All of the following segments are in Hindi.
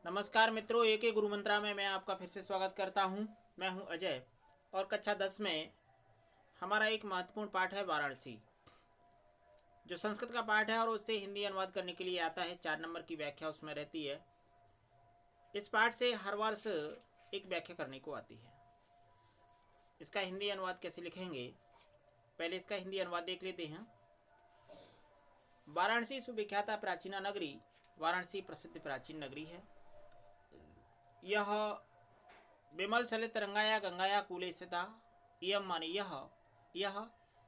नमस्कार मित्रों, एक गुरु मंत्रा में मैं आपका फिर से स्वागत करता हूं। मैं हूं अजय और कक्षा 10 में हमारा एक महत्वपूर्ण पाठ है वाराणसी, जो संस्कृत का पाठ है और उससे हिंदी अनुवाद करने के लिए आता है। 4 नंबर की व्याख्या उसमें रहती है। इस पाठ से हर वर्ष एक व्याख्या करने को आती है। इसका हिंदी अनुवाद कैसे लिखेंगे, पहले इसका हिंदी अनुवाद देख लेते हैं। वाराणसी सुविख्याता प्राचीना नगरी। वाराणसी प्रसिद्ध प्राचीन नगरी है। यह विमल सलित रंगाया गंगाया कूले स्थिता। इयम माने यह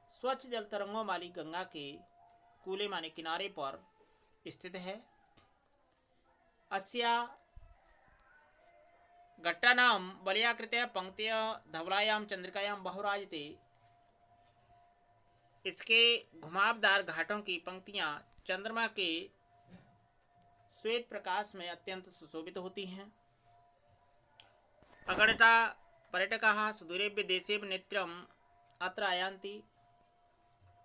स्वच्छ जल तरंगों वाली गंगा के कूले माने किनारे पर स्थित है। अस्या घट्टानाम बलयाकृत्या पंक्तिय धवलायाम चंद्रिकायाम बहुराजते। इसके घुमावदार घाटों की पंक्तियां चंद्रमा के श्वेत प्रकाश में अत्यंत सुशोभित होती हैं। अगणिता पर्यटकाः सुदूरेभ्य देशेभ्य नित्यम् अत्र आयान्ति।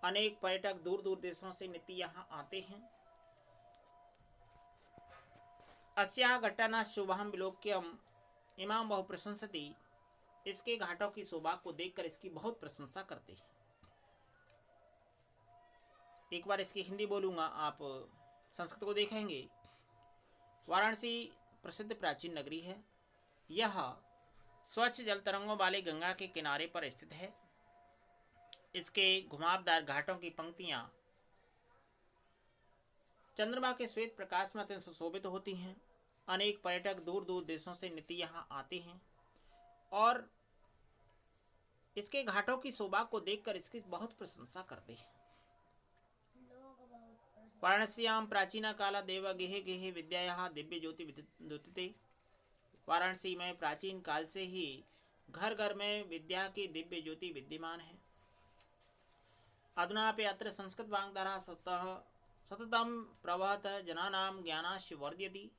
अनेक पर्यटक दूर दूर देशों से नित्य यहाँ आते हैं। अस्याः घट्टानाः शोभां विलोक्यम् इमां बहु प्रशंसति। इसके घाटों की शोभा को देखकर इसकी बहुत प्रशंसा करते हैं। एक बार इसकी हिंदी बोलूँगा, आप संस्कृत को देखेंगे। वाराणसी प्रसिद्ध प्राचीन नगरी है। यह स्वच्छ जल तरंगों वाले गंगा के किनारे पर स्थित है। इसके घुमावदार घाटों की पंक्तियां चंद्रमा के श्वेत प्रकाश में अत्यंत सुशोभित होती हैं। अनेक पर्यटक दूर दूर देशों से नित्य यहाँ आते हैं और इसके घाटों की शोभा को देखकर इसकी बहुत प्रशंसा करते हैं। वाराणस्याम प्राचीना काला देव गेहे गेहे विद्यायाः दिव्य ज्योति विद्युते। वाराणसी में प्राचीन काल से ही घर घर में विद्या की दिव्य ज्योति विद्यमान है। अधुनापि अत्र संस्कृत वाग्धारा सततम प्रवहत जनानां ज्ञानाश्च वर्धयति।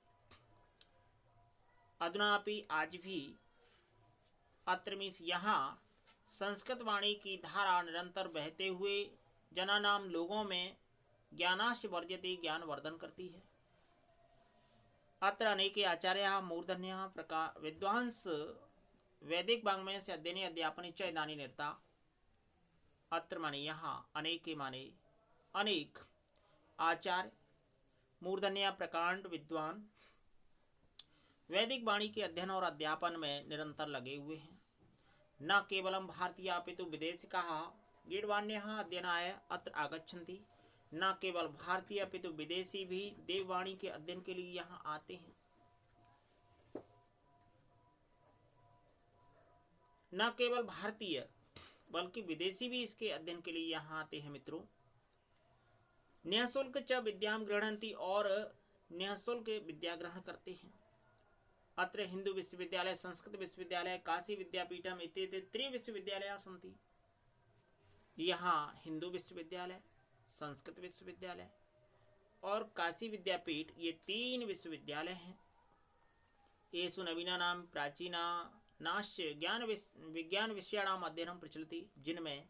अधुनापि आज भी अत्र मीन्स यहाँ संस्कृत वाणी की धारा निरंतर बहते हुए जनानाम लोगों में ज्ञानाश्च वर्धयति ज्ञान वर्धन करती है। अत्र अनेके आचार्याः मूर्धन्याः प्रकार विद्वांस वैदिक वाङ्मय से अध्ययने अध्यापने च इदानीं निरता। अत्र माने यहाँ अनेके माने अनेक आचार्य मूर्धन्य प्रकांड विद्वान वैदिक वाणी के अध्ययन और अध्यापन में निरंतर लगे हुए हैं। न केवलं भारतीय अपितु विदेशिकाः गीर्वाण्याः अध्ययनाय अत्र आगच्छन्ति। न केवल भारतीय अपितु विदेशी भी देववाणी के अध्ययन के लिए यहाँ आते हैं। न केवल भारतीय बल्कि विदेशी भी इसके अध्ययन के लिए यहाँ आते हैं। मित्रों, निःशुल्क च विद्यां गृह्णन्ति और निःशुल्क विद्या ग्रहण करते हैं। अत्र हिंदू विश्वविद्यालय, संस्कृत विश्वविद्यालय, काशी विद्यापीठम इत्यादि त्रिविश्वविद्यालयाः सन्ति। यहाँ हिंदू विश्वविद्यालय, संस्कृत विश्वविद्यालय और काशी विद्यापीठ, ये 3 विश्वविद्यालय हैं। येषु नवीनानां प्राचीनानाश्च विज्ञान विषयाणाम् अध्ययनं प्रचलति। जिनमें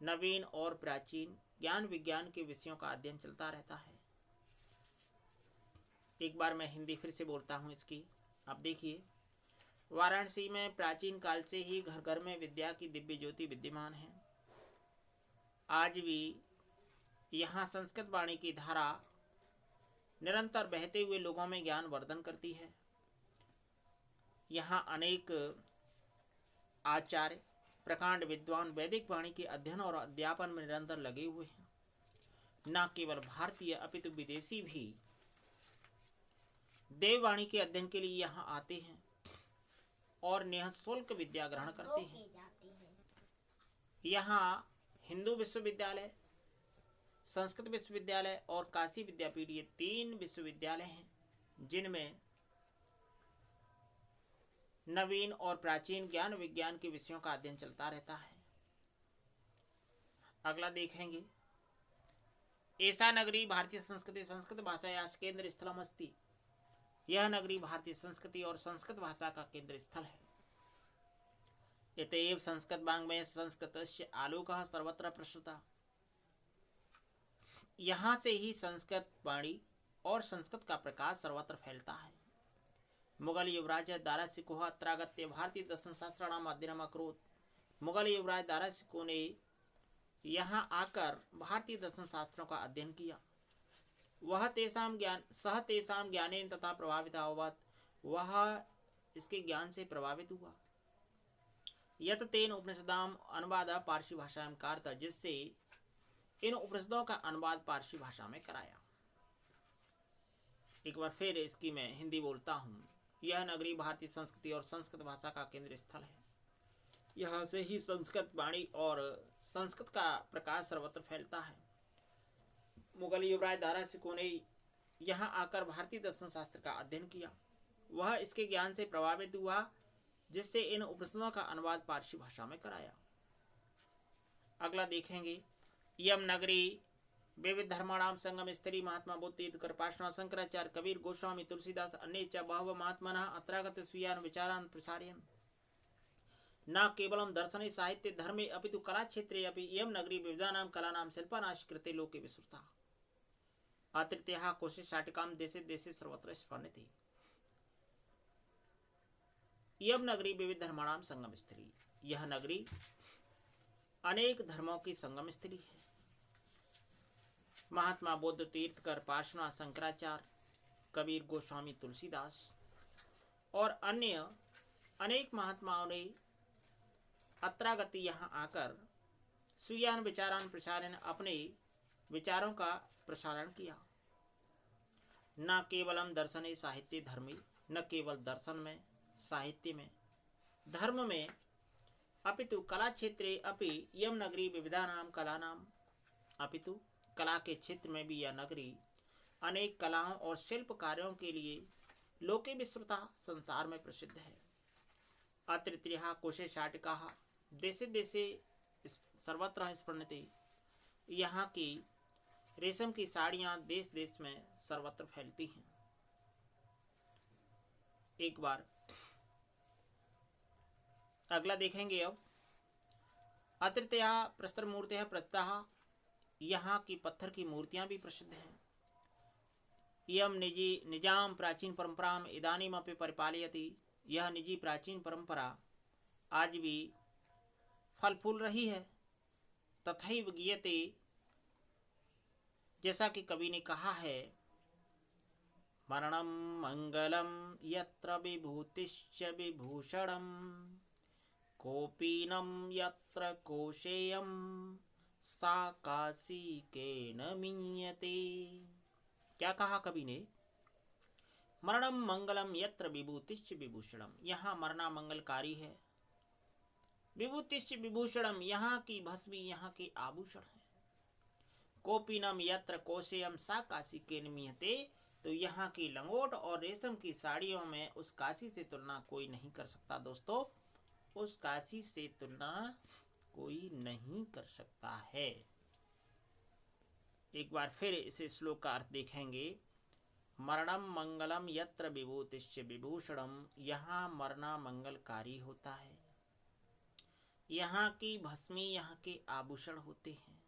नवीन और प्राचीन ज्ञान विज्ञान के विषयों का अध्ययन चलता रहता है। एक बार मैं हिंदी फिर से बोलता हूँ इसकी, आप देखिए। वाराणसी में प्राचीन काल से ही घर घर में विद्या की दिव्य ज्योति विद्यमान है। आज भी यहाँ संस्कृत वाणी की धारा निरंतर बहते हुए लोगों में ज्ञान वर्धन करती है। यहाँ अनेक आचार्य प्रकांड विद्वान वैदिक वाणी के अध्ययन और अध्यापन में निरंतर लगे हुए हैं। न केवल भारतीय अपितु विदेशी भी देववाणी के अध्ययन के लिए यहाँ आते हैं और निःशुल्क विद्या ग्रहण करते हैं। यहाँ हिंदू विश्वविद्यालय, संस्कृत विश्वविद्यालय और काशी विद्यापीठ, ये 3 विश्वविद्यालय हैं जिनमें नवीन और प्राचीन ज्ञान विज्ञान के विषयों का अध्ययन चलता रहता है। अगला देखेंगे। एषा नगरी भारतीय संस्कृति संस्कृत भाषायाः केंद्र स्थलम् अस्ति। यह नगरी भारतीय संस्कृति और संस्कृत भाषा का केंद्र स्थल है। अतएव संस्कृत वाङ्मय संस्कृतस्य आलोकः सर्वत्र प्रसृता। यहाँ से ही संस्कृत वाणी और संस्कृत का प्रकाश सर्वत्र फैलता है। मुगल युवराज दारासिकोह अत्रागत्य भारतीय दर्शन शास्त्राणाम अध्ययनम अकरोत्। मुगल युवराज दारासिको ने यहाँ आकर भारतीय दर्शन शास्त्रों का अध्ययन किया। वह तेषां ज्ञानेन तथा प्रभावित अभवत्। वह इसके ज्ञान से प्रभावित हुआ। यत तेन उपनिषदाम अनुवाद पारसी भाषा में कारता, जिससे इन उपनिषदों का अनुवाद पारसी भाषा में कराया। एक बार फिर इसकी मैं हिंदी बोलता हूँ। यह नगरी भारतीय संस्कृति और संस्कृत भाषा का केंद्र स्थल है। यहाँ से ही संस्कृत वाणी और संस्कृत का प्रकाश सर्वत्र फैलता है। मुगल युवराज दारासिको ने यहाँ आकर भारतीय दर्शन शास्त्र का अध्ययन किया। वह इसके ज्ञान से प्रभावित हुआ, जिससे इन उपनिषदों का अनुवाद पारसी भाषा में कराया। अगला देखेंगे। यम नगरी विविध धर्माणाम संगम स्थली महात्मा बुद्ध तीर्थकर पार्श्वनाथ शंकराचार्य कबीर गोस्वामी तुलसीदास अन्ये च बहवः महात्मनः अत्रागत स्वीयान् विचारान् प्रसारयन्। न केवलं दर्शने साहित्ये धर्मे अपितु कला क्षेत्रे अपि इयं नगरी विविधानां कलानां शिल्पानाश्कृते लोके विस्तृता। अतृतीयः कोशे शाटिकां देशे देशे सर्वत्र स्फुरन्ति। इयं नगरी विविध धर्माणां संगम स्थली। यह नगरी अनेक धर्मों की संगम स्थली है। महात्मा बुद्ध तीर्थकर पार्श्वनाथ शंकराचार्य कबीर गोस्वामी तुलसीदास और अन्य अनेक महात्माओं ने अत्रागति यहाँ आकर स्वीयान विचारान प्रसारण अपने विचारों का प्रसारण किया। न केवलम दर्शने साहित्य धर्मी, न केवल दर्शन में साहित्य में धर्म में अपितु कला क्षेत्रे अपि इयं नगरी विविधानां कलानाम, अपितु कला के क्षेत्र में भी यह नगरी अनेक कलाओं और शिल्प कार्यों के लिए लोके विस्तृता संसार में प्रसिद्ध है। अतृतीयः कोशे शाटिकाः देशे देशे सर्वत्र स्फुरन्ति। यहाँ की रेशम की साड़ियाँ देश देश में सर्वत्र फैलती हैं। एक बार अगला देखेंगे। अब अतृतीयः प्रस्तर मूर्तिः प्रत्यः, यहाँ की पत्थर की मूर्तियां भी प्रसिद्ध हैं। इयं निजाम प्राचीन परंपराम इदानीमपि परिपालयति। यह निजी प्राचीन परंपरा आज भी फल फूल रही है। तथैव गीयते, जैसा कि कवि ने कहा है, मरणं मंगलम यत्र विभूतिश्च विभूषणं, कोपीनं यत्र कोशेयं सा काशी केन मीयते। क्या कहा कवि ने? मरणम मंगलम यत्र विभूतिश्च विभूषणम, यहाँ मरना मंगलकारी है। विभूतिश्च विभूषणम, यहाँ की भस्मी यहाँ के आभूषण है। कोपीनम यत्र कोशेयम सा काशी केन मीयते, तो यहाँ की लंगोट और रेशम की साड़ियों में उस काशी से तुलना कोई नहीं कर सकता। दोस्तों, उस काशी से तुलना कोई नहीं कर सकता है। एक बार फिर इस श्लोक का अर्थ देखेंगे। मरणम मंगलम यत्र विभूतिश्च विभूषणम, यहाँ मरना मंगलकारी होता है। यहाँ की भस्मी यहाँ के आभूषण होते हैं।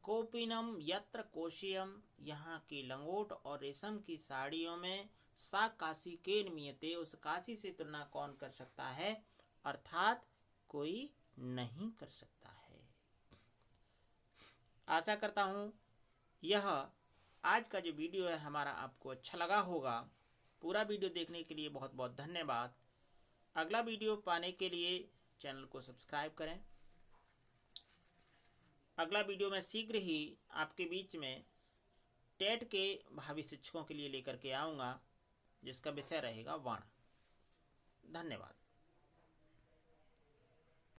कोपीनम यत्र कोशियम, यहाँ की लंगोट और रेशम की साड़ियों में सा काशी केन मीयते, उस काशी से तुलना कौन कर सकता है, अर्थात कोई नहीं कर सकता है। आशा करता हूँ यह आज का जो वीडियो है हमारा आपको अच्छा लगा होगा। पूरा वीडियो देखने के लिए बहुत बहुत धन्यवाद। अगला वीडियो पाने के लिए चैनल को सब्सक्राइब करें। अगला वीडियो मैं शीघ्र ही आपके बीच में टेट के भावी शिक्षकों के लिए लेकर के आऊँगा, जिसका विषय रहेगा वाण। धन्यवाद।